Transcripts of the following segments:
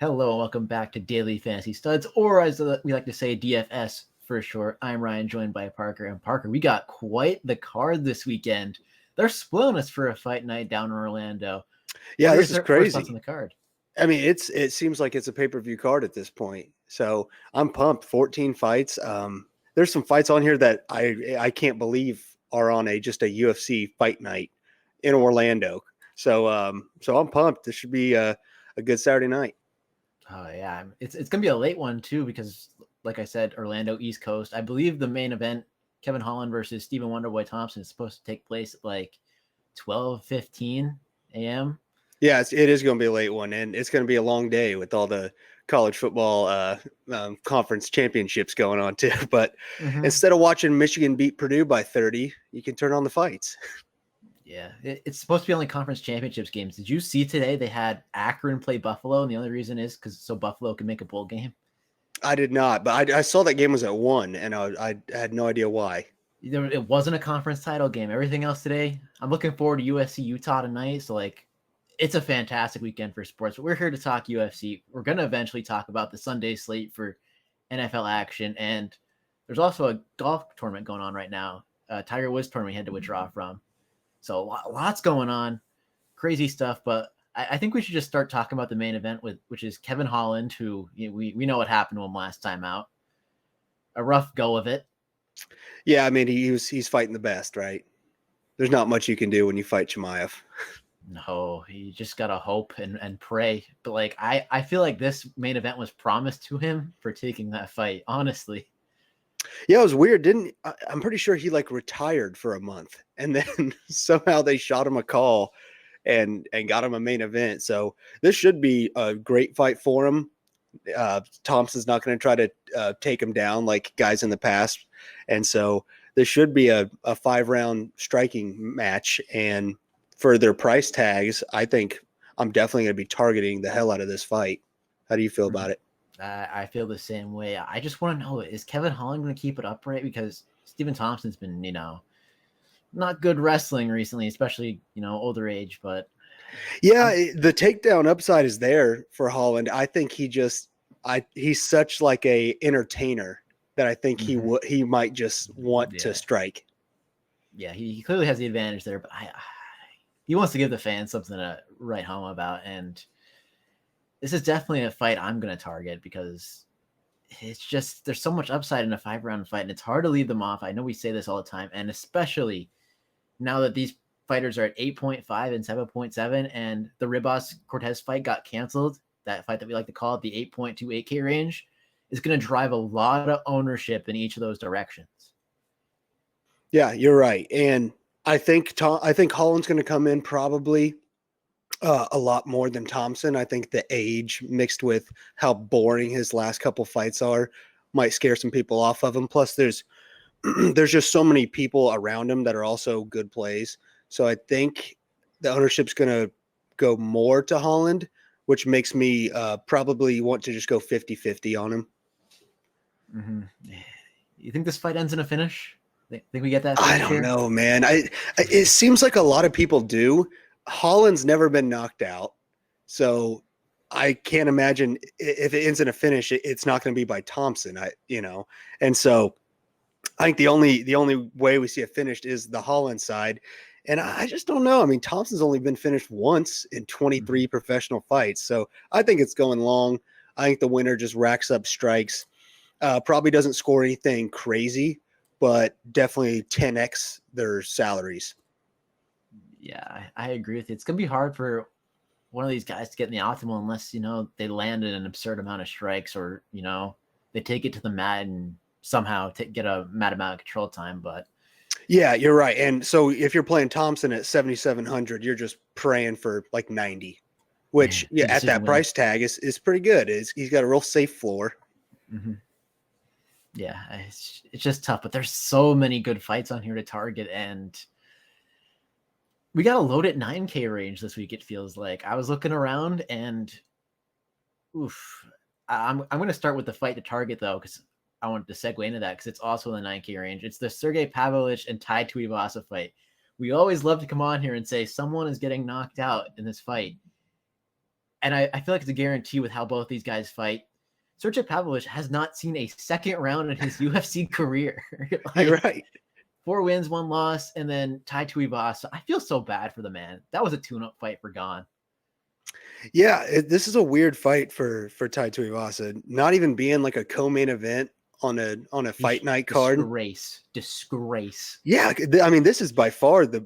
Hello and welcome back to Daily Fantasy Studs, or as we like to say, DFS for short. I'm Ryan, joined by Parker. And Parker, we got quite the card this weekend. They're splitting us for a fight night down in Orlando. Yeah, this is First thoughts crazy. on the card? I mean, it seems like it's a pay-per-view card at this point. So I'm pumped. 14 fights. There's some fights on here that I can't believe are on just a UFC Fight Night in Orlando. So I'm pumped. This should be a good Saturday night. Oh yeah, it's gonna be a late one too because, like I said, Orlando East Coast. I believe the main event, Kevin Holland versus Stephen Wonderboy Thompson, is supposed to take place at like 12:15 a.m. Yeah, it is going to be a late one, and it's going to be a long day with all the college football conference championships going on too. But instead of watching Michigan beat Purdue by 30, you can turn on the fights. Yeah, it's supposed to be only conference championships games. Did you see today they had Akron play Buffalo, and the only reason is because so Buffalo can make a bowl game? I did not, but I saw that game was at 1, and I had no idea why. It wasn't a conference title game. Everything else today, I'm looking forward to USC Utah tonight. So it's a fantastic weekend for sports. But we're here to talk UFC. We're going to eventually talk about the Sunday slate for NFL action, and there's also a golf tournament going on right now. Tiger Woods tournament he had to withdraw from. So lots going on, crazy stuff. But I think we should just start talking about the main event, which is Kevin Holland, who we know what happened to him last time out. A rough go of it. Yeah, I mean he's fighting the best, right? There's not much you can do when you fight Chimaev. No, you just gotta hope and pray. But I feel like this main event was promised to him for taking that fight. Honestly. Yeah, it was weird. I'm pretty sure he retired for a month, and then somehow they shot him a call and got him a main event. So this should be a great fight for him. Thompson's not going to try to take him down like guys in the past, and so this should be a 5-round striking match. And for their price tags, I think I'm definitely going to be targeting the hell out of this fight. How do you feel about it? I feel the same way. I just want to know, is Kevin Holland going to keep it upright? Because Stephen Thompson's been, not good wrestling recently, especially, older age. But yeah, the takedown upside is there for Holland. I think he's such like a entertainer that I think he might just want to strike. Yeah, he clearly has the advantage there, but he wants to give the fans something to write home about, and this is definitely a fight I'm going to target because it's just there's so much upside in a 5-round fight, and it's hard to leave them off. I know we say this all the time, and especially now that these fighters are at 8.5 and 7.7, and the Ribas Cortez fight got canceled. That fight that we like to call it the 8.2 8K range is going to drive a lot of ownership in each of those directions. Yeah, you're right, and I think Holland's going to come in probably a lot more than Thompson. I think the age mixed with how boring his last couple fights are might scare some people off of him. Plus, there's just so many people around him that are also good plays. So I think the ownership's going to go more to Holland, which makes me probably want to just go 50-50 on him. Mm-hmm. You think this fight ends in a finish? Think we get that? I don't know, man. It seems like a lot of people do. Holland's never been knocked out, so I can't imagine if it ends in a finish, it's not going to be by Thompson. And so I think the only way we see it finished is the Holland side, and I just don't know. I mean, Thompson's only been finished once in 23 professional fights, so I think it's going long. I think the winner just racks up strikes, probably doesn't score anything crazy, but definitely 10x their salaries. Yeah, I agree with you. It's going to be hard for one of these guys to get in the optimal unless, they landed an absurd amount of strikes or, they take it to the mat and somehow get a mad amount of control time. But yeah, you're right. And so if you're playing Thompson at 7,700, you're just praying for like 90, which at that price tag is pretty good. He's got a real safe floor. Mm-hmm. Yeah, it's just tough, but there's so many good fights on here to target, and we got a loaded 9K range this week. It feels like I was looking around, and I'm going to start with the fight to target though, because I wanted to segue into that because it's also in the 9K range. It's the Sergey Pavlovich and Tai Tuivasa fight. We always love to come on here and say someone is getting knocked out in this fight. And I feel like it's a guarantee with how both these guys fight. Sergey Pavlovich has not seen a second round in his UFC career. You're right. 4 wins, 1 loss, and then Tai Tuivasa. I feel so bad for the man. That was a tune-up fight for Gone. Yeah, this is a weird fight for Tai Tuivasa. Not even being like a co-main event on a fight night card. Disgrace. Yeah, I mean, this is by far the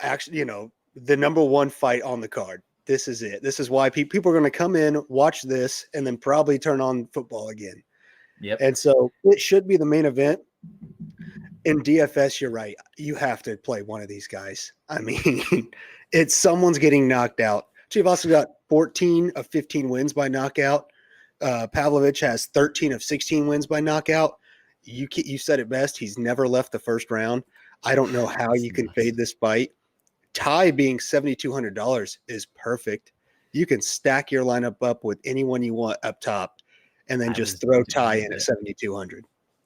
action, the number one fight on the card. This is it. This is why people are going to come in, watch this, and then probably turn on football again. Yep. And so it should be the main event. In DFS, you're right. You have to play one of these guys. I mean, it's someone's getting knocked out. Tuivasa got 14 of 15 wins by knockout. Pavlovich has 13 of 16 wins by knockout. You said it best. He's never left the first round. I don't know how you can fade this fight. Tai being $7,200 is perfect. You can stack your lineup up with anyone you want up top, and then just throw Tai in at 7,200.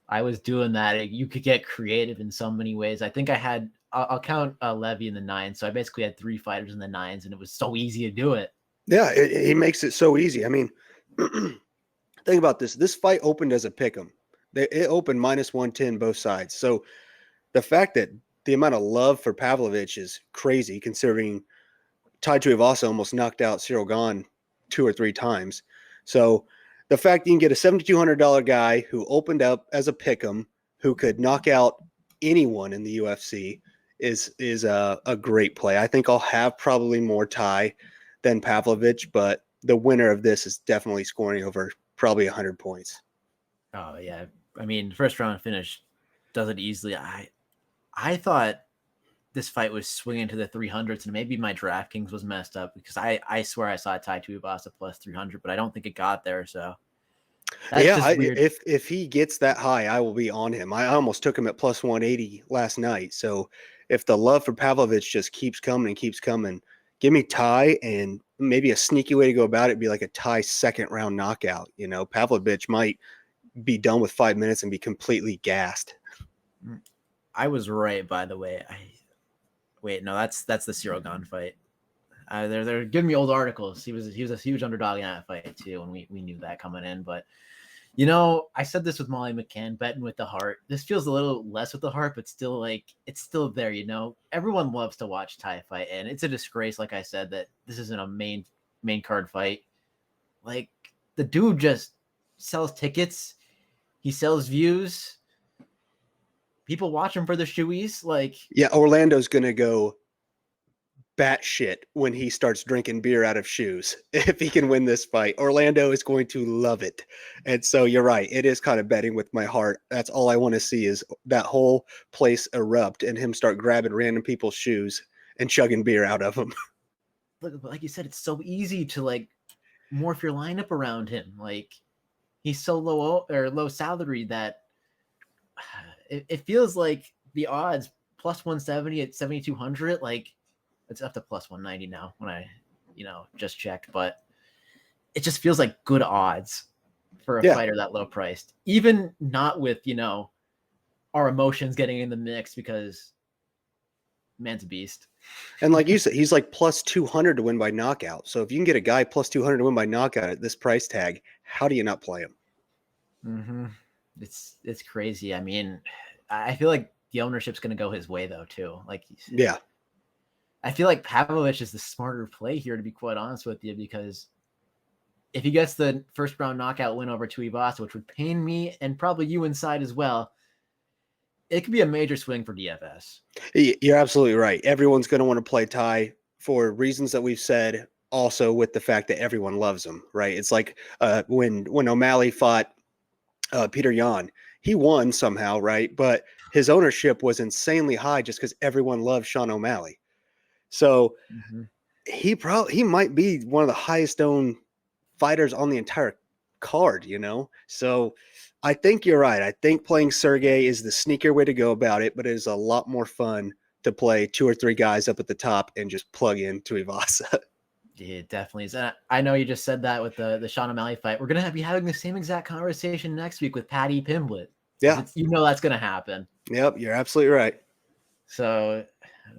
I was doing that. You could get creative in so many ways. I think I'll count Levy in the 9s. So I basically had 3 fighters in the 9s, and it was so easy to do it. Yeah, he makes it so easy. I mean, think about this. This fight opened as a pick'em. It opened -110 both sides. So the fact that the amount of love for Pavlovich is crazy, considering Tai Tuivasa almost knocked out Cyril Gane 2 or 3 times. So the fact you can get a $7,200 guy who opened up as a pick'em, who could knock out anyone in the UFC is a great play. I think I'll have probably more Tai than Pavlovich, but the winner of this is definitely scoring over probably 100 points. Oh yeah. I mean, first round finish does it easily. I thought this fight was swinging to the 300s, and maybe my DraftKings was messed up because I swear I saw Tai Tuivasa plus 300, but I don't think it got there. So if he gets that high, I will be on him. I almost took him at plus 180 last night. So if the love for Pavlovich just keeps coming, give me Tai, and maybe a sneaky way to go about it be like a Tai second round knockout. Pavlovich might be done with 5 minutes and be completely gassed. I was right, by the way. That's the Cyril Gane fight. They're giving me old articles. He was a huge underdog in that fight too, and we knew that coming in. But I said this with Molly McCann, betting with the heart. This feels a little less with the heart, but still it's still there. Everyone loves to watch Tai fight, and it's a disgrace, like I said, that this isn't a main card fight. Like, the dude just sells tickets, he sells views. People watch him for the shoeies. Yeah, Orlando's gonna go batshit when he starts drinking beer out of shoes. If he can win this fight, Orlando is going to love it. And so you're right. It is kind of betting with my heart. That's all I want to see, is that whole place erupt and him start grabbing random people's shoes and chugging beer out of them. Look, like you said, it's so easy to morph your lineup around him. He's so low salary that it feels like the odds plus 170 at 7,200. It's up to plus 190 now when I, just checked, but it just feels like good odds for a fighter that low priced, even not with, our emotions getting in the mix, because man's a beast. And like you said, he's like plus 200 to win by knockout. So if you can get a guy plus 200 to win by knockout at this price tag, how do you not play him? Mm-hmm. It's crazy. I mean, I feel like the ownership's going to go his way though, too. Yeah. I feel like Pavlovich is the smarter play here, to be quite honest with you, because if he gets the first round knockout win over Tuivasa, which would pain me and probably you inside as well, it could be a major swing for DFS. You're absolutely right. Everyone's going to want to play Tai for reasons that we've said, also with the fact that everyone loves him, right? It's like when O'Malley fought Peter Yan, he won somehow, right? But his ownership was insanely high just because everyone loves Sean O'Malley. So he might be one of the highest owned fighters on the entire card, So I think you're right. I think playing Sergey is the sneaker way to go about it, but it is a lot more fun to play 2 or 3 guys up at the top and just plug in Tuivasa. Yeah, it definitely is. I know you just said that with the Sean O'Malley fight. We're going to be having the same exact conversation next week with Paddy Pimblett. Yeah. That's going to happen. Yep, you're absolutely right. So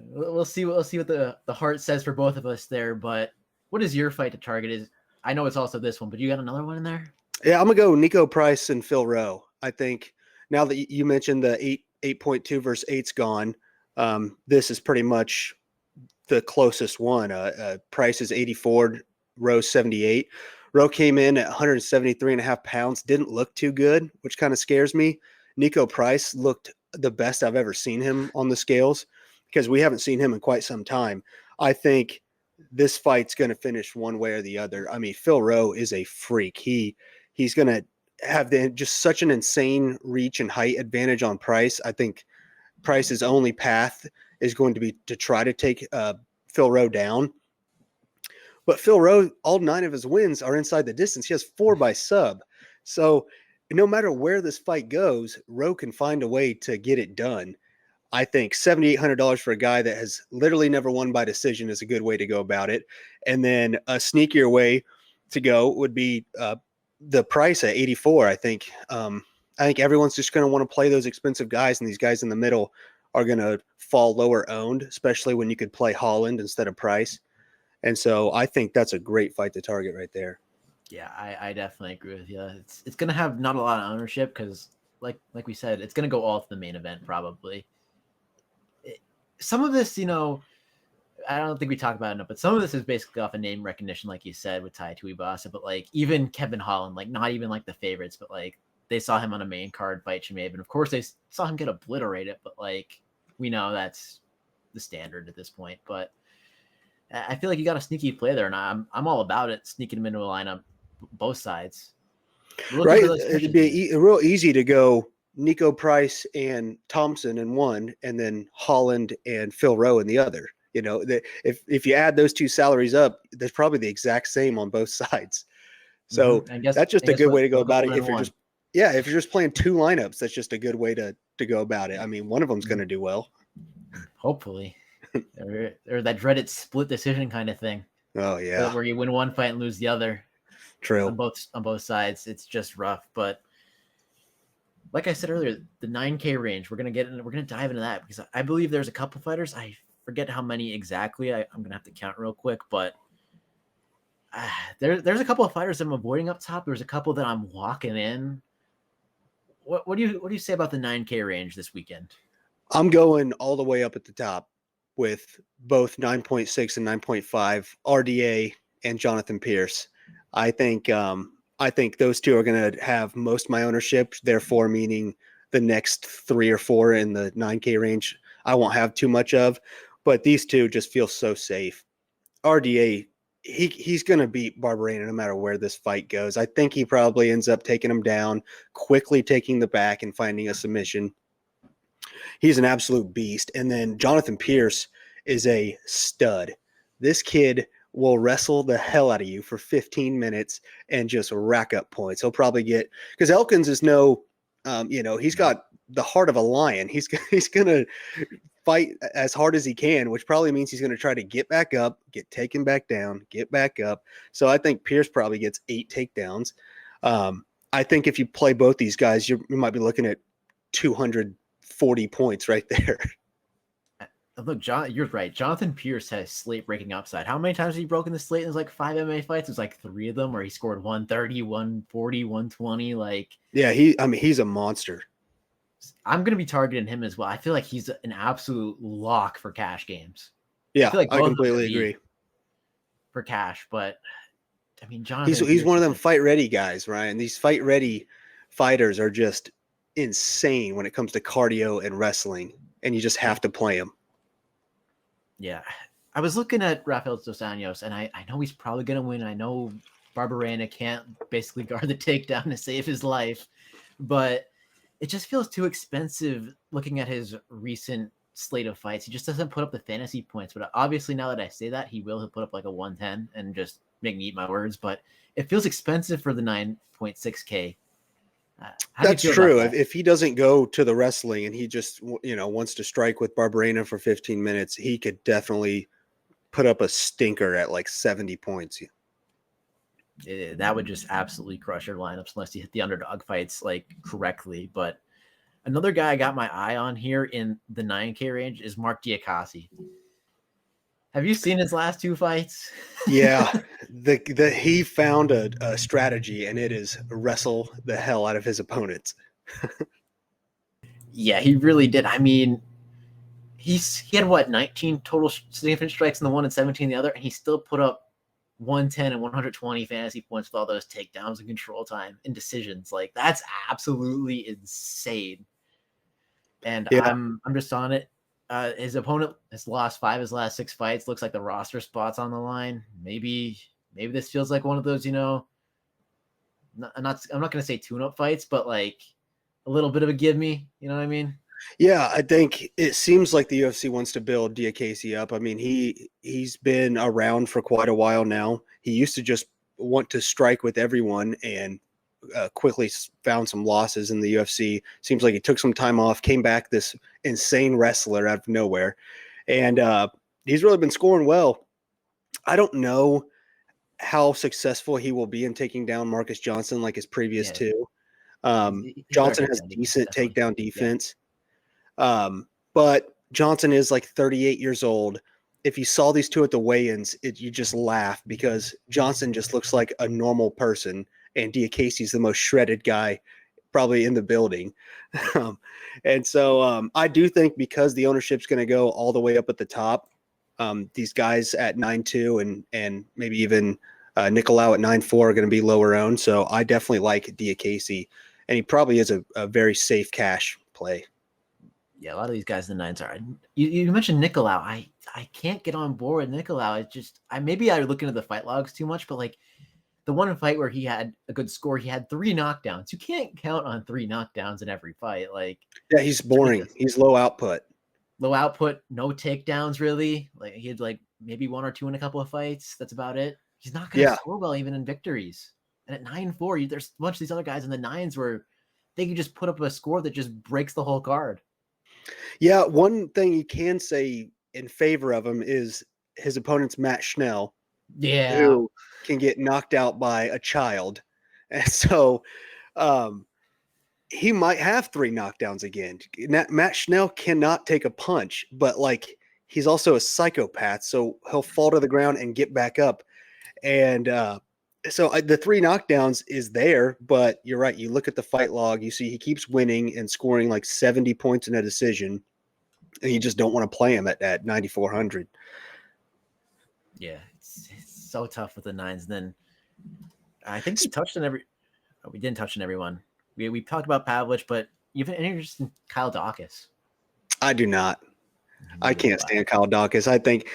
we'll see what the heart says for both of us there. But What is your fight to target? Is I know it's also this one, but you got another one in there? Yeah, I'm gonna go Nico Price and Phil Rowe. I think now that you mentioned the 8.2 versus 8's gone, this is pretty much the closest one. Price is 84, Rowe 78. Rowe came in at 173.5 pounds, didn't look too good, which kind of scares me. Nico Price looked the best I've ever seen him on the scales because we haven't seen him in quite some time. I think this fight's going to finish one way or the other. I mean, Phil Rowe is a freak. He's going to have just such an insane reach and height advantage on Price. I think Price's only path is going to be to try to take Phil Rowe down. But Phil Rowe, all 9 of his wins are inside the distance. He has 4 by sub. So no matter where this fight goes, Rowe can find a way to get it done. I think $7,800 for a guy that has literally never won by decision is a good way to go about it. And then a sneakier way to go would be the price at 84. I think everyone's just going to want to play those expensive guys, and these guys in the middle are going to fall lower owned, especially when you could play Holland instead of Price. And so I think that's a great fight to target right there. Yeah, I definitely agree with you. It's going to have not a lot of ownership because, like we said, it's going to go all to the main event probably. Some of this, I don't think we talk about it enough, but some of this is basically off of name recognition, like you said, with Tai Tuivasa. But like even Kevin Holland, like not even like the favorites, but like they saw him on a main card fight Chimaev, and of course they saw him get obliterated. But like we know that's the standard at this point. But I feel like you got a sneaky play there, and I'm all about it, sneaking him into a lineup, both sides. Right, it'd be real easy to go Nico Price and Thompson in one, and then Holland and Phil Rowe in the other. If you add those 2 salaries up, there's probably the exact same on both sides. So that's just a good way to go about it. If you're just playing 2 lineups, that's just a good way to go about it. I mean, one of them's going to do well. Hopefully. or that dreaded split decision kind of thing. Oh yeah, where you win one fight and lose the other. True. On both sides, it's just rough. But like I said earlier, the 9K range, we're gonna dive into that because I believe there's a couple fighters. I forget how many exactly. I'm gonna have to count real quick, but there's a couple of fighters I'm avoiding up top. There's a couple that I'm walking in. What do you say about the 9K range this weekend? I'm going all the way up at the top with both 9.6 and 9.5 RDA and Jonathan Pierce. I think those 2 are going to have most of my ownership, therefore meaning the next 3 or 4 in the 9K range I won't have too much of, but these 2 just feel so safe. RDA, he's going to beat Barberena no matter where this fight goes. I think he probably ends up taking him down, quickly taking the back and finding a submission. He's an absolute beast. And then Jonathan Pierce is a stud. This kid will wrestle the hell out of you for 15 minutes and just rack up points. He'll probably get – because Elkins is he's got the heart of a lion. He's going to fight as hard as he can, which probably means he's going to try to get back up, get taken back down, get back up. So I think Pierce probably gets 8 takedowns. I think if you play both these guys, you might be looking at 240 points right there. Look, you're right. Jonathan Pierce has slate-breaking upside. How many times has he broken the slate in his 5 MMA fights? There's 3 of them where he scored 130, 140, 120. Yeah, he's a monster. I'm going to be targeting him as well. I feel like he's an absolute lock for cash games. Yeah, I completely agree. For cash, but I mean, Jonathan. He's one of them fight-ready guys, Ryan. These fight-ready fighters are just insane when it comes to cardio and wrestling, and you just have to play them. Yeah. I was looking at Rafael Dos Anjos, and I know he's probably going to win. I know Barberena can't basically guard the takedown to save his life, but it just feels too expensive looking at his recent slate of fights. He just doesn't put up the fantasy points, but obviously now that I say that, he'll put up a 110 and just make me eat my words, but it feels expensive for the 9.6K. That's true. If he doesn't go to the wrestling and he just, wants to strike with Barberena for 15 minutes, he could definitely put up a stinker at 70 points. That would just absolutely crush your lineups unless you hit the underdog fights correctly. But another guy I got my eye on here in the 9K range is Mark Diakasi. Have you seen his last two fights? Yeah, he found a strategy, and it is wrestle the hell out of his opponents. Yeah, he really did. I mean, he had what 19 total significant strikes in the one and 17 in the other, and he still put up 110 and 120 fantasy points with all those takedowns and control time and decisions. Like that's absolutely insane. And Yeah, I'm just on it. His opponent has lost 5 of his last 6 fights. Looks like the roster spot's on the line. Maybe this feels like one of those, I'm not going to say tune-up fights, but like a little bit of a give me. You know what I mean? yeah. I think it seems like the UFC wants to build Diakase up. I mean, he's been around for quite a while now. He used to just want to strike with everyone, and quickly found some losses in the UFC. Seems like he took some time off, came back this insane wrestler out of nowhere, and he's really been scoring well. I don't know how successful he will be in taking down Marcus Johnson like his previous Yeah. two. He's better Johnson has takedown defense, decent definitely. takedown Yeah. defense, but Johnson is like 38 years old. If you saw these two at the weigh-ins, you just laugh because Johnson just looks like a normal person, and Diakase's the most shredded guy probably in the building. And so I do think because the ownership's going to go all the way up at the top, these guys at 9-2 and maybe even Nicolau at 9-4 are going to be lower owned. So I definitely like Diakase, and he probably is a very safe cash play. Yeah, a lot of these guys in the nines are. You mentioned Nicolau. I can't get on board with Nicolau. It's just maybe I look into the fight logs too much, but like the one fight where he had a good score, he had 3 knockdowns. You can't count on 3 knockdowns in every fight. Like Yeah, he's boring. He's low output. Low output, no takedowns really. Like he had like maybe 1 or 2 in a couple of fights. That's about it. He's not going to score well even in victories. And at 9-4, there's a bunch of these other guys in the nines where they can just put up a score that just breaks the whole card. Yeah, one thing you can say in favor of him is his opponent's Matt Schnell, who can get knocked out by a child. And so he might have 3 knockdowns again. Matt Schnell cannot take a punch, but like he's also a psychopath, so he'll fall to the ground and get back up. And so the 3 knockdowns is there, but you're right. You look at the fight log, you see he keeps winning and scoring like 70 points in a decision, and you just don't want to play him at 9,400. Yeah, it's so tough with the nines. And then I think we touched on we didn't touch on everyone. We talked about Pavlich, but you have any interest in Kyle Dawkins? I do not. I can't stand Kyle Dawkins. I think,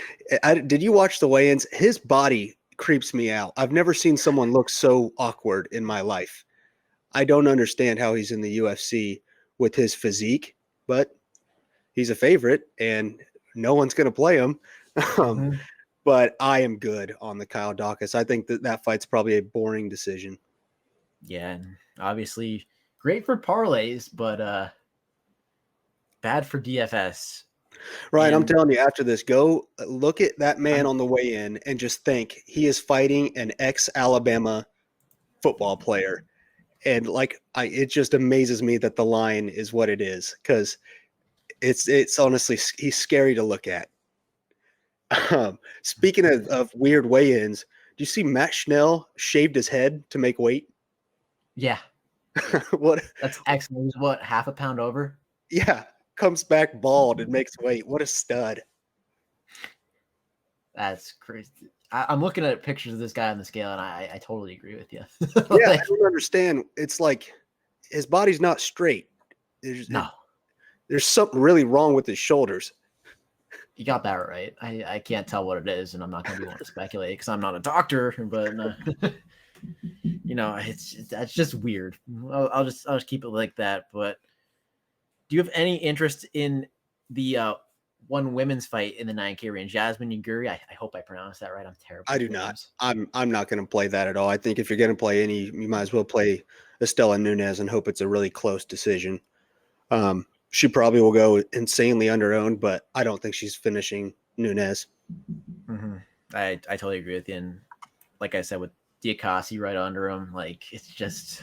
did you watch the weigh-ins? His body creeps me out. I've never seen someone look so awkward in my life. I don't understand how he's in the UFC with his physique, but he's a favorite and no one's going to play him. But I am good on the Kyle Dawkins. I think that fight's probably a boring decision. Yeah, and obviously great for parlays, but bad for DFS. Right, I'm telling you, after this, go look at that man on the way in and just think he is fighting an ex-Alabama football player. And it just amazes me that the line is what it is, because it's honestly, he's scary to look at. Speaking of weird weigh-ins, do you see Matt Schnell shaved his head to make weight? Yeah. What? That's excellent. What, half a pound over? Yeah, comes back bald and makes weight. What a stud. That's crazy. I'm looking at pictures of this guy on the scale, and I totally agree with you. Yeah, I don't understand. It's like his body's not straight. There's something really wrong with his shoulders. You got that right. I can't tell what it is, and I'm not going to be one to speculate because I'm not a doctor. But that's just weird. I'll just keep it like that. But do you have any interest in the one women's fight in the 9K range, Jasmine Uguri? I hope I pronounced that right. I'm terrible. I do not. I'm not going to play that at all. I think if you're going to play any, you might as well play Estela Nunez and hope it's a really close decision. She probably will go insanely under-owned, but I don't think she's finishing Nunez. Mm-hmm. I totally agree with you. And like I said, with Diakase right under him, like it's just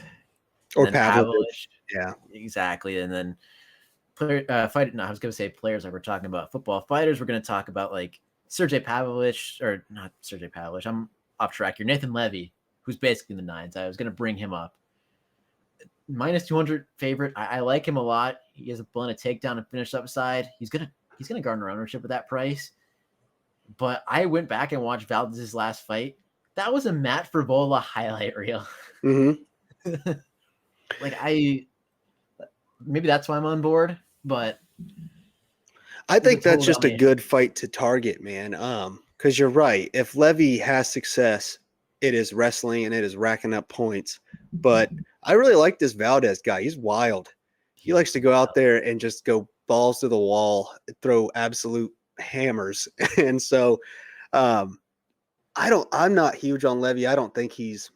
or Pavlich. Yeah, exactly. And then I was going to say players like we're talking about football fighters. We're going to talk about like Sergey Pavlovich, or not Sergey Pavlovich, I'm off track here. Nathan Levy, who's basically the nines. I was going to bring him up. Minus 200 favorite. I like him a lot. He has a blend of takedown and finish upside. He's gonna garner ownership at that price. But I went back and watched Valdez's last fight. That was a Matt Frivola highlight reel. Mm-hmm. Maybe that's why I'm on board, but I think that's just a good fight to target, man. Because you're right. If Levy has success, it is wrestling and it is racking up points. But I really like this Valdez guy. He's wild. He likes to go out there and just go balls to the wall, throw absolute hammers. And so I'm not huge on Levy. I don't think he's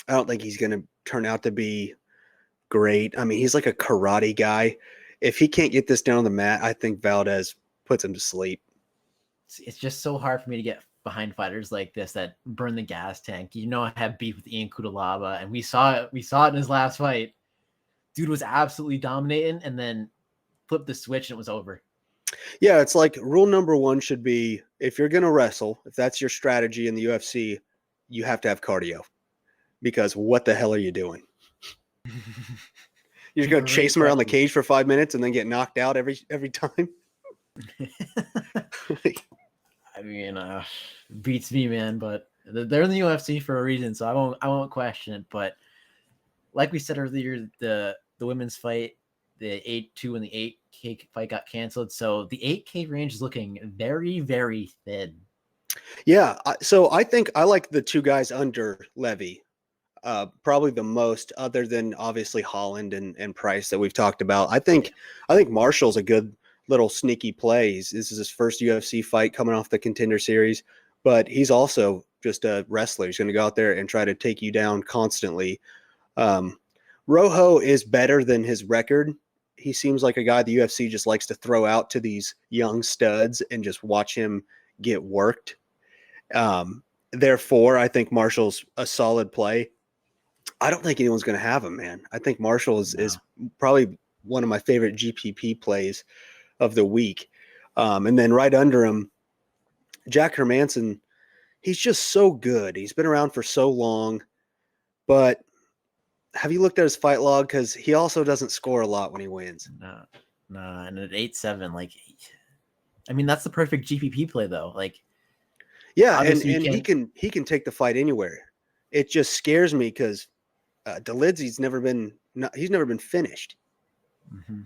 going to turn out to be great. I mean, he's like a karate guy. If he can't get this down on the mat, I think Valdez puts him to sleep. It's just so hard for me to get behind fighters like this that burn the gas tank. I have beef with Ian Kudalaba, and we saw it in his last fight. Dude was absolutely dominating and then flipped the switch and it was over. Yeah, it's like rule number one should be, if you're going to wrestle, if that's your strategy in the UFC, you have to have cardio. Because what the hell are you doing? You're just going to chase him around the cage for 5 minutes and then get knocked out every time? I mean, beats me, man, but they're in the UFC for a reason, so I won't question it. But like we said earlier, the women's fight, the 8-2 and the 8K fight got canceled, so the 8K range is looking very, very thin. Yeah, so I think I like the two guys under Levy probably the most, other than obviously Holland and Price that we've talked about. I think Marshall's a good little sneaky play. This is his first UFC fight coming off the Contender Series, but he's also just a wrestler. He's going to go out there and try to take you down constantly. Rojo is better than his record. He seems like a guy the UFC just likes to throw out to these young studs and just watch him get worked. Therefore, I think Marshall's a solid play. I don't think anyone's going to have him, man. I think Marshall is probably one of my favorite GPP plays of the week. And then right under him, Jack Hermanson, he's just so good. He's been around for so long, but have you looked at his fight log? Because he also doesn't score a lot when he wins. No. And at 8-7, I mean, that's the perfect GPP play, though. Yeah, and he can take the fight anywhere. It just scares me because Delidze's never been finished. Mm-hmm.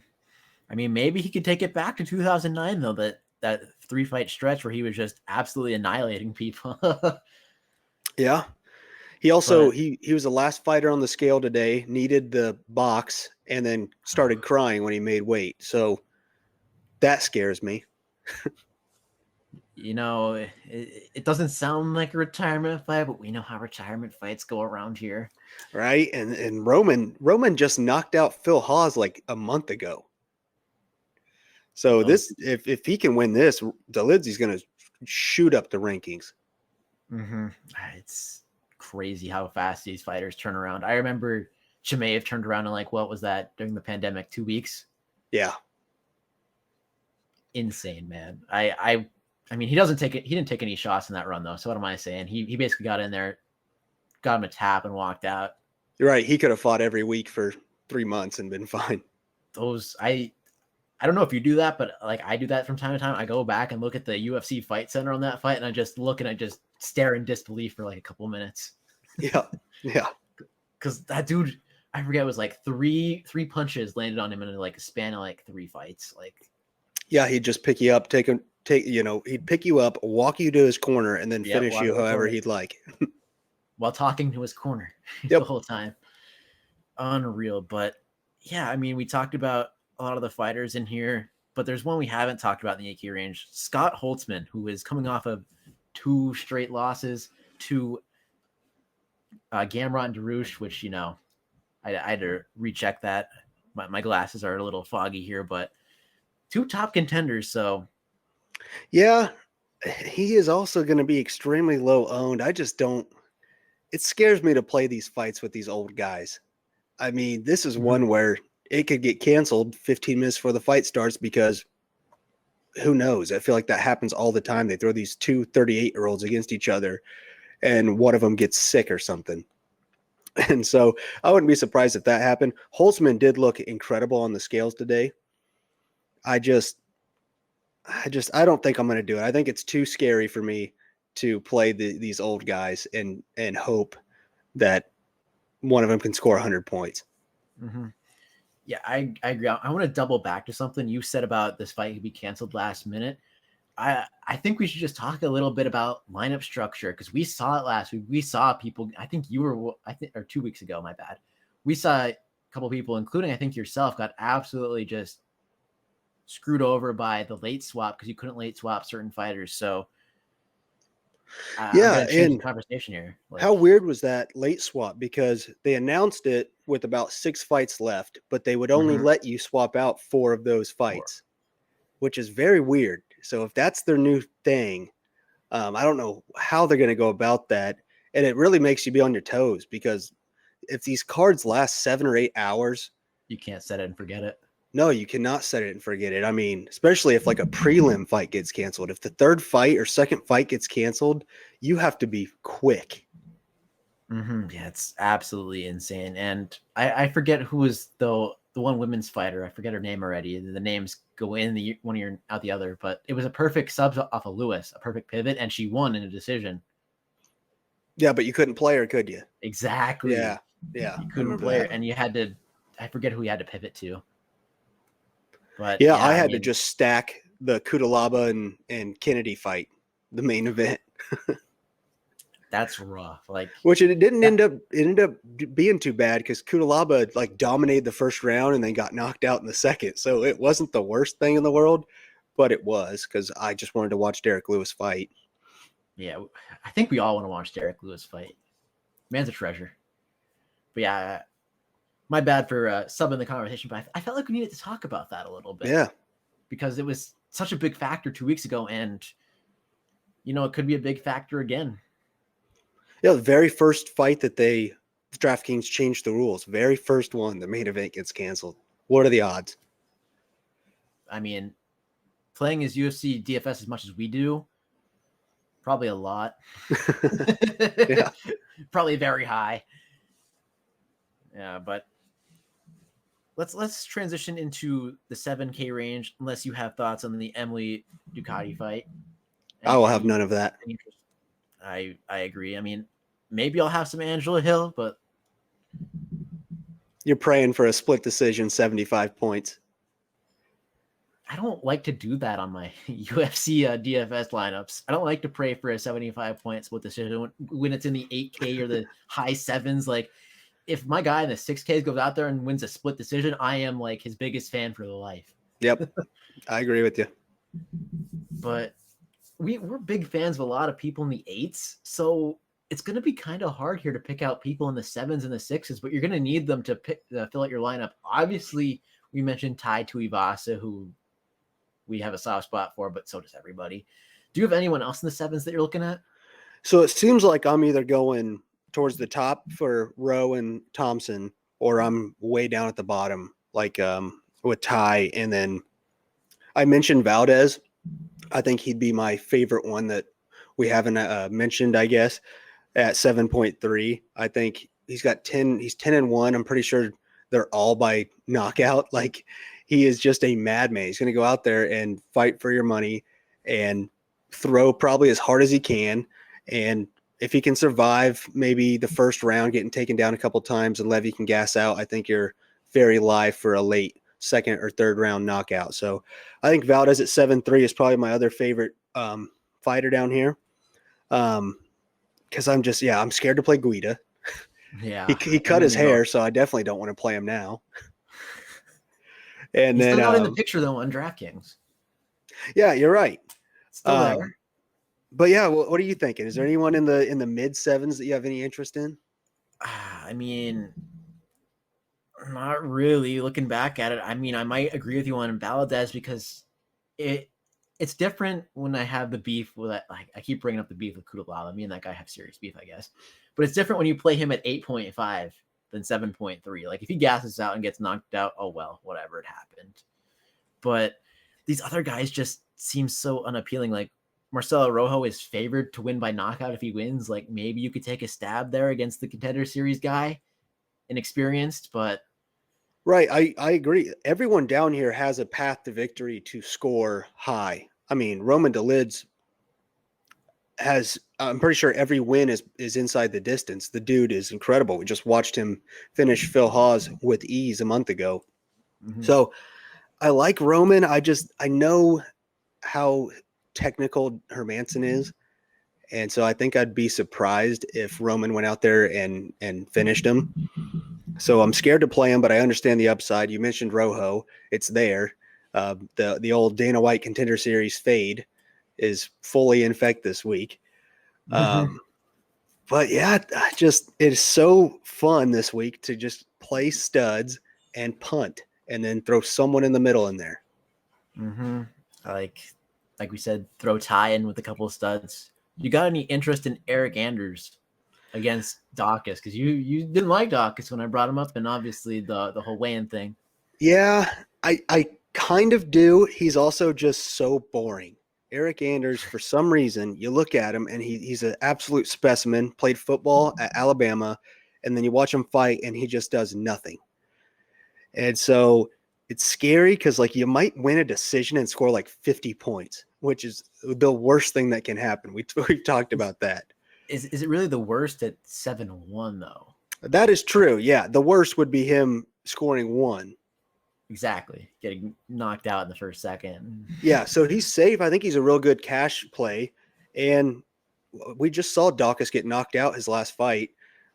I mean, maybe he could take it back to 2009, though. That 3-fight stretch where he was just absolutely annihilating people. Yeah. He also he was the last fighter on the scale today, needed the box, and then started crying when he made weight. So that scares me. It doesn't sound like a retirement fight, but we know how retirement fights go around here. Right? And Roman just knocked out Phil Hawes like a month ago. So if he can win this, Delidze's going to shoot up the rankings. Mm-hmm. It's crazy how fast these fighters turn around. I remember Chimaev turned around in what was that during the pandemic, 2 weeks? Yeah. Insane, man. I mean, he didn't take any shots in that run though. So what am I saying? He basically got in there, got him a tap and walked out. You're right. He could have fought every week for 3 months and been fine. I don't know if you do that, but I do that from time to time. I go back and look at the UFC Fight Center on that fight, and I just look and I just stare in disbelief for a couple of minutes. Yeah. Because that dude, I forget, it was three punches landed on him in a span of 3 fights. Yeah, he'd just pick you up, he'd pick you up, walk you to his corner, and then finish you however he'd like. While talking to his corner the whole time. Unreal. But yeah, I mean, we talked about a lot of the fighters in here, but there's one we haven't talked about in the AK range. Scott Holtzman, who is coming off of 2 straight losses to Gamrot and Darush, which, I had to recheck that. My glasses are a little foggy here, but 2 top contenders. So yeah, he is also going to be extremely low owned. It scares me to play these fights with these old guys. I mean, this is one where it could get canceled 15 minutes before the fight starts because who knows? I feel like that happens all the time. They throw these two 38-year-olds against each other, and one of them gets sick or something. And so I wouldn't be surprised if that happened. Holtzman did look incredible on the scales today. I don't think I'm going to do it. I think it's too scary for me to play these old guys and hope that one of them can score 100 points. Mm-hmm. Yeah, I agree. I want to double back to something you said about this fight could be canceled last minute. I think we should just talk a little bit about lineup structure, because we saw it last week. We saw people, I think you were, or 2 weeks ago, my bad. We saw a couple people, including I think yourself, got absolutely just screwed over by the late swap because you couldn't late swap certain fighters. So yeah, I'm change the conversation here. How weird was that late swap? Because they announced it with about 6 fights left, but they would only let you swap out 4 of those fights, which is very weird. So if that's their new thing, I don't know how they're going to go about that. And it really makes you be on your toes, because if these cards last 7 or 8 hours, you can't set it and forget it. No, you cannot set it and forget it. I mean, especially if like a prelim fight gets canceled. If the third fight or second fight gets canceled, you have to be quick. Yeah, it's absolutely insane. And I forget who was the one women's fighter. I forget her name already. The names go in the one ear out the other, but it was a perfect sub off of Lewis, a perfect pivot, and she won in a decision. Yeah, but you couldn't play her, could you? Exactly. Yeah. You couldn't play her, and you had to, I forget who you had to pivot to. But yeah, I had to just stack the Kutalaba and Kennedy fight, the main event. That's rough. Which it ended up being too bad, because Kutalaba like dominated the first round and then got knocked out in the second. So it wasn't the worst thing in the world, but it was, because I just wanted to watch Derek Lewis fight. Yeah, I think we all want to watch Derek Lewis fight. Man's a treasure. But yeah, my bad for subbing the conversation, but I felt like we needed to talk about that a little bit. Yeah. Because it was such a big factor 2 weeks ago, and, it could be a big factor again. Yeah, the very first fight that DraftKings changed the rules, very first one, the main event gets canceled. What are the odds? I mean, playing as UFC DFS as much as we do, probably a lot. Yeah. Probably very high. Yeah, but let's transition into the 7K range, unless you have thoughts on the Emily Ducati fight. I will have none of that. I agree. I mean, maybe I'll have some Angela Hill, but you're praying for a split decision, 75 points. I don't like to do that on my UFC DFS lineups. I don't like to pray for a 75-point split decision when it's in the 8K or the high 7s. Like, if my guy in the 6Ks goes out there and wins a split decision, I am like his biggest fan for the life. Yep. I agree with you. But we're big fans of a lot of people in the 8s. So it's going to be kind of hard here to pick out people in the 7s and the 6s, but you're going to need them to fill out your lineup. Obviously, we mentioned Tai Tuivasa, who we have a soft spot for, but so does everybody. Do you have anyone else in the 7s that you're looking at? So it seems like I'm either going towards the top for Rowe and Thompson, or I'm way down at the bottom, like with Ty. And then I mentioned Valdez. I think he'd be my favorite one that we haven't mentioned, I guess, at 7.3. I think he's 10-1. I'm pretty sure they're all by knockout. Like, he is just a madman. He's going to go out there and fight for your money and throw probably as hard as he can. And if he can survive maybe the first round, getting taken down a couple times, and Levy can gas out, I think you're very live for a late second or third round knockout. So I think Valdez at 7.3 is probably my other favorite fighter down here. Because I'm scared to play Guida. Yeah. He cut his hair, so I definitely don't want to play him now. And he's then still not in the picture though on DraftKings. Yeah, you're right. Still there. But yeah, what are you thinking? Is there anyone in the mid 7s that you have any interest in? I mean, not really. Looking back at it, I mean, I might agree with you on Valdez, because it's different when I have the beef with that. Like, I keep bringing up the beef with Kutalaba. Me and that guy have serious beef, I guess. But it's different when you play him at 8.5 than 7.3. Like, if he gasses out and gets knocked out, oh well, whatever, it happened. But these other guys just seems so unappealing. Like Marcelo Rojo is favored to win by knockout if he wins. Like maybe you could take a stab there against the Contender Series guy, inexperienced, but Right. I agree. Everyone down here has a path to victory to score high. I mean, Roman Delids has, I'm pretty sure every win is inside the distance. The dude is incredible. We just watched him finish Phil Hawes with ease a month ago. So I like Roman. I know how technical Hermanson is. And so I think I'd be surprised if Roman went out there and finished him. So I'm scared to play him, but I understand the upside. You mentioned Rojo. It's there. The old Dana White Contender Series fade is fully in effect this week. But yeah, it's so fun this week to just play studs and punt and then throw someone in the middle in there. Like we said, throw Ty in with a couple of studs. You got any interest in Eric Anders against Dawkins? Because you didn't like Dawkins when I brought him up, and obviously the whole weigh-in thing. Yeah, I kind of do. He's also just so boring. Eric Anders, for some reason, you look at him and he's an absolute specimen, played football at Alabama, and then you watch him fight and he just does nothing. And so it's scary because like you might win a decision and score like 50 points, which is the worst thing that can happen. We've talked about that. Is it really the worst at 7-1 though? That is true. Yeah, the worst would be him scoring 1. Exactly. Getting knocked out in the first second. Yeah, so he's safe. I think he's a real good cash play. And we just saw Dawkins get knocked out his last fight.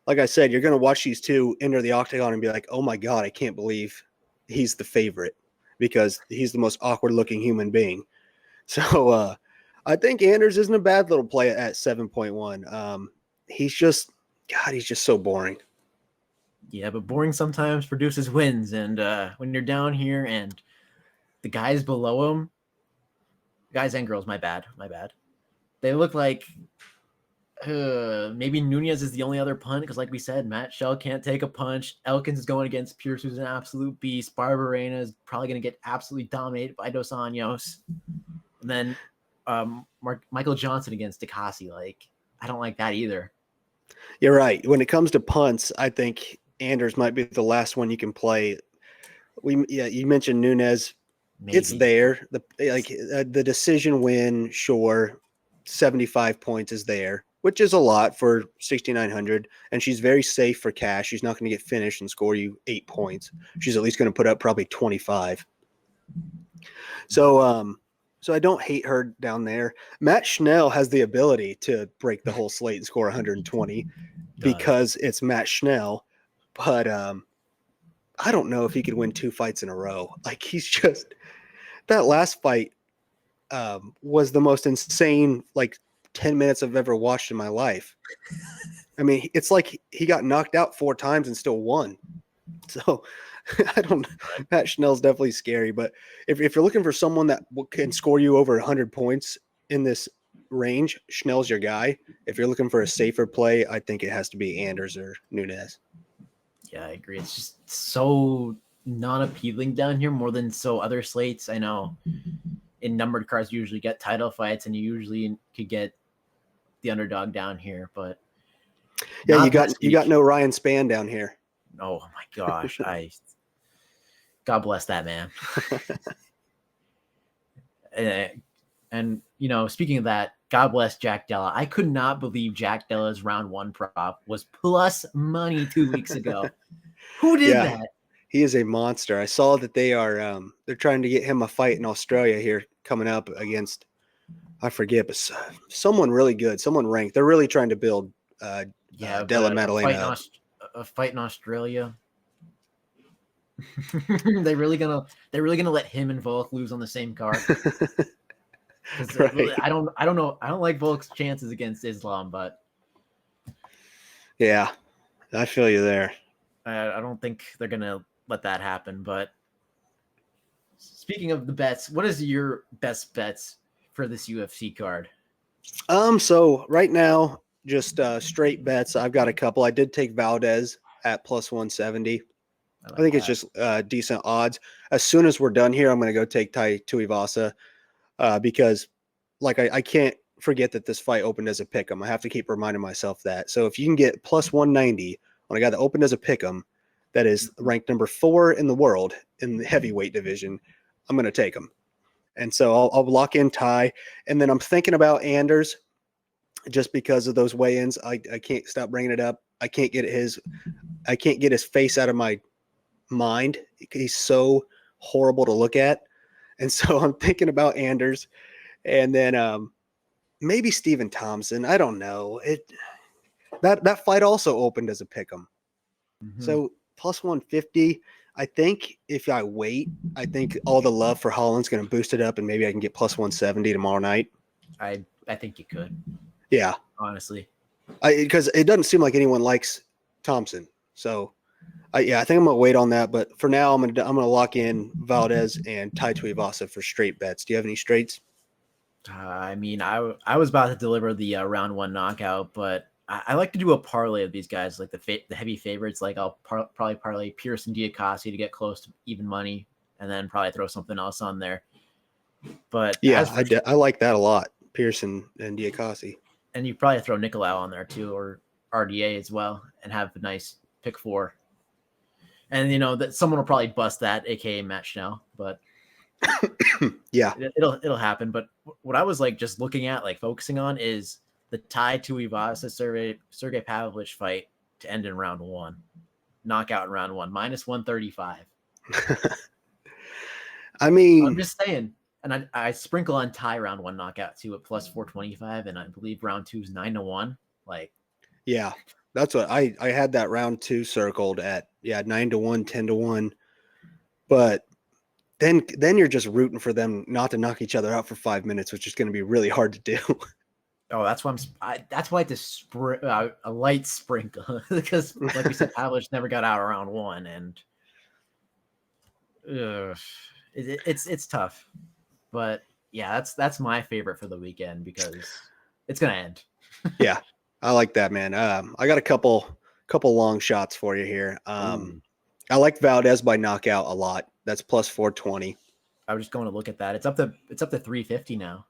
Like I said, you're going to watch these two enter the octagon and be like, oh my God, I can't believe he's the favorite because he's the most awkward looking human being. So I think Anders isn't a bad little play at 7.1. He's just so boring. Yeah, but boring sometimes produces wins. And when you're down here and the guys below him, guys and girls, my bad. They look like maybe Nunez is the only other punt because, like we said, Matt Shell can't take a punch. Elkins is going against Pierce, who's an absolute beast. Barberena is probably going to get absolutely dominated by Dos Anjos. And then Michael Johnson against Dikasi. Like, I don't like that either. You're right. When it comes to punts, I think Anders might be the last one you can play. You mentioned Nunez. Maybe. It's there. The decision win, sure, 75 points is there, which is a lot for 6,900. And she's very safe for cash. She's not going to get finished and score you 8 points. She's at least going to put up probably 25. So I don't hate her down there. Matt Schnell has the ability to break the whole slate and score 120 because it's Matt Schnell. But I don't know if he could win 2 fights in a row. Like he's just that last fight was the most insane 10 minutes I've ever watched in my life. I mean, it's like he got knocked out 4 times and still won. So I don't know. Matt Schnell's definitely scary. But if you're looking for someone that can score you over 100 points in this range, Schnell's your guy. If you're looking for a safer play, I think it has to be Anders or Nunez. Yeah, I agree. It's just so non-appealing down here more than other slates. I know in numbered cards you usually get title fights and you usually could get the underdog down here, but yeah, you got no Ryan Spann down here. Oh my gosh, God bless that man. And speaking of that, God bless Jack Della. I could not believe Jack Della's round 1 prop was plus money 2 weeks ago. Who did that? He is a monster. I saw that they're trying to get him a fight in Australia here coming up against, I forget, but someone really good, someone ranked. They're really trying to build Della Maddalena up. A fight in Australia. They're really gonna let him and Volk lose on the same card. Right. I don't know. I don't like Volk's chances against Islam, but yeah, I feel you there. I don't think they're gonna let that happen. But speaking of the bets, what is your best bets for this UFC card? So right now, just straight bets. I've got a couple. I did take Valdez at plus 170. I think it's just decent odds. As soon as we're done here, I'm going to go take Tai Tuivasa. because like I can't forget that this fight opened as a pick'em. I have to keep reminding myself that. So if you can get plus 190 on a guy that opened as a pick'em, that is ranked number 4 in the world in the heavyweight division, I'm going to take him. And so I'll lock in Ty. And then I'm thinking about Anders just because of those weigh-ins. I can't stop bringing it up. I can't get his face out of my mind. He's so horrible to look at. And so I'm thinking about Anders, and then maybe Stephen Thompson. I don't know. That fight also opened as a pick'em. So plus 150. I think if I wait, I think all the love for Holland's going to boost it up, and maybe I can get plus 170 tomorrow night. I think you could. Yeah, honestly, because it doesn't seem like anyone likes Thompson. So, I think I'm gonna wait on that. But for now, I'm gonna lock in Valdez and Tai Tuivasa for straight bets. Do you have any straights? I mean, I was about to deliver the round 1 knockout, but I like to do a parlay of these guys, like the heavy favorites. Like I'll probably parlay Pierce and Diakasi to get close to even money, and then probably throw something else on there. But yeah, I like that a lot, Pierce and Diakasi. And you probably throw Nicolau on there too, or RDA as well, and have a nice pick 4. And that someone will probably bust that, aka Matt Schnell, but yeah, it'll happen. But what I was like just looking at, like focusing on, is the Tai Tuivasa Sergey Pavlovich fight to end in round 1, knockout in round 1, minus 135. I mean, I'm just saying, and I sprinkle on Tai round 1 knockout too at plus 425, and I believe round 2 is 9-1. Like, yeah, that's what I had that round 2 circled at 9-1, 10-1, but then you're just rooting for them not to knock each other out for 5 minutes, which is going to be really hard to do. Oh, that's why that's why a light sprinkle, because like we said, Pavlovich never got out of round 1, and it's tough. But yeah, that's my favorite for the weekend because it's gonna end. Yeah, I like that, man. I got a couple long shots for you here. I like Valdez by knockout a lot. That's plus 420. I was just going to look at that. It's up to 350 now.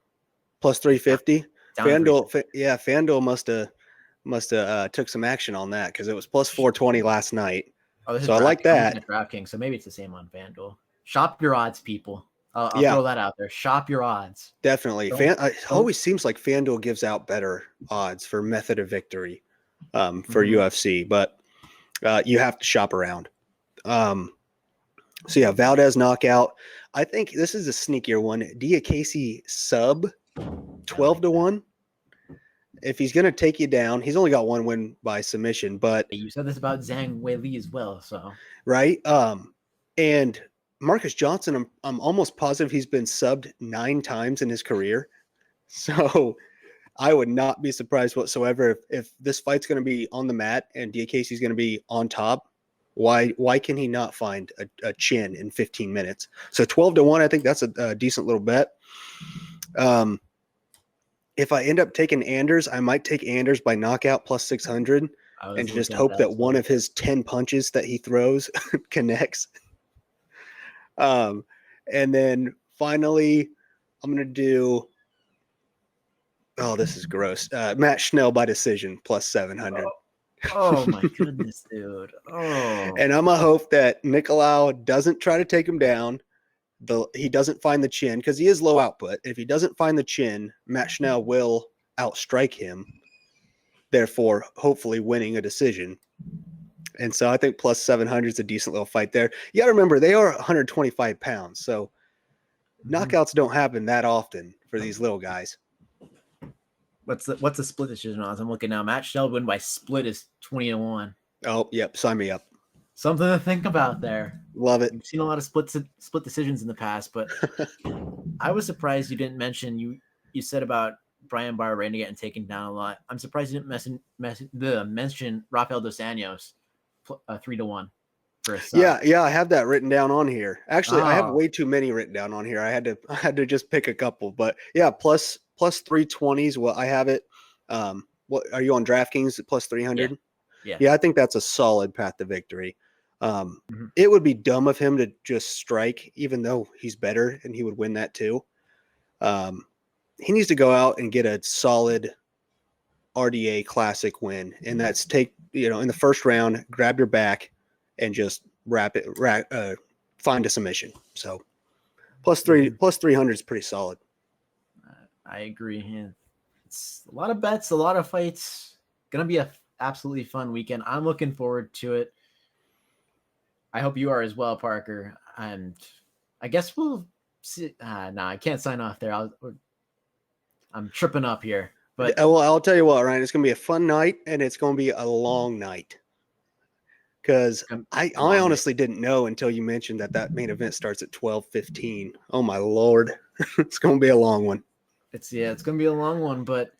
Plus 350. FanDuel must have took some action on that because it was plus 420 last night. Oh, so I like that. DraftKings, so maybe it's the same on FanDuel. Shop your odds, people. I'll throw that out there. Shop your odds. Definitely. It always seems like FanDuel gives out better odds for method of victory for UFC, but you have to shop around. So yeah, Valdez knockout. I think this is a sneakier one. Diakasi sub 12-1. If he's going to take you down, he's only got one win by submission, but you said this about Zhang Weili as well, so right. And Marcus Johnson, I'm almost positive he's been subbed 9 times in his career. So I would not be surprised whatsoever if this fight's going to be on the mat and Diakasi's going to be on top. Why can he not find a chin in 15 minutes? So 12-1, I think that's a decent little bet. If I end up taking Anders, I might take Anders by knockout plus 600 and just hope that one of his 10 punches that he throws connects. And then finally, I'm going to do, this is gross. Matt Schnell by decision plus 700. Oh my goodness, dude. Oh. And I'm going to hope that Nicolau doesn't try to take him down. He doesn't find the chin because he is low output. If he doesn't find the chin, Matt Schnell will outstrike him, therefore hopefully winning a decision. And so I think plus 700 is a decent little fight there. You got to remember, they are 125 pounds, so knockouts don't happen that often for these little guys. What's the split decision odds? I'm looking now. Matt Schnell win by split is 20-1. Oh, yep. Sign me up. Something to think about there. Love it. We've seen a lot of split decisions in the past, but I was surprised you didn't mention you said about Brian Barberena getting taken down a lot. I'm surprised you didn't mention Rafael dos Anjos 3-1 for a sub. Yeah, I have that written down on here. Actually, I have way too many written down on here. I had to just pick a couple, but yeah, plus 320s. Well, I have it. What are you on DraftKings at plus 300? Yeah, I think that's a solid path to victory. It would be dumb of him to just strike, even though he's better and he would win that too. He needs to go out and get a solid RDA classic win, and that's in the first round, grab your back and just find a submission. So plus 300 is pretty solid. I agree. Yeah. It's a lot of bets, a lot of fights. Gonna be a absolutely fun weekend. I'm looking forward to it. I hope you are as well, Parker. And I guess we'll see. I can't sign off there. I'm tripping up here. But well, I'll tell you what, Ryan, it's going to be a fun night, and it's going to be a long night. Because I honestly didn't know until you mentioned that main event starts at 12:15. Oh, my Lord. It's going to be a long one. It's going to be a long one, but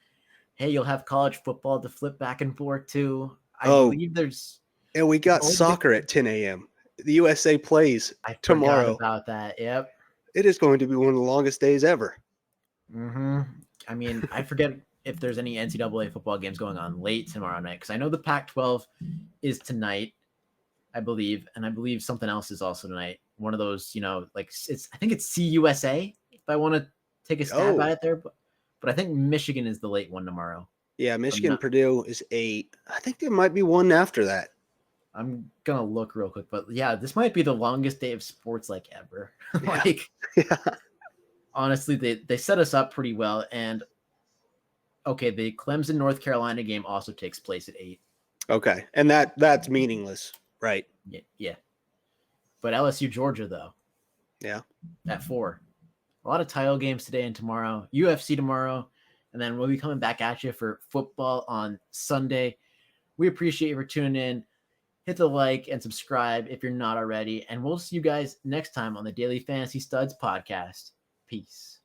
hey, you'll have college football to flip back and forth too. I believe there's... And we got soccer at 10 a.m. The USA plays tomorrow. I forgot about that. Yep. It is going to be one of the longest days ever. Mm-hmm. I mean, I forget if there's any NCAA football games going on late tomorrow night, because I know the Pac-12 is tonight, I believe, and I believe something else is also tonight. One of those, I think it's CUSA, if I want to take a stab at it there, but I think Michigan is the late one tomorrow. Yeah, Purdue is 8. I think there might be one after that. I'm gonna look real quick, but yeah, this might be the longest day of sports ever. Honestly, they set us up pretty well. And okay, the Clemson North Carolina game also takes place at 8. Okay, and that's meaningless, right? Yeah. But LSU Georgia though, at 4. A lot of title games today and tomorrow. UFC tomorrow, and then we'll be coming back at you for football on Sunday. We appreciate you for tuning in. Hit the like and subscribe if you're not already. And we'll see you guys next time on the Daily Fantasy Studs podcast. Peace.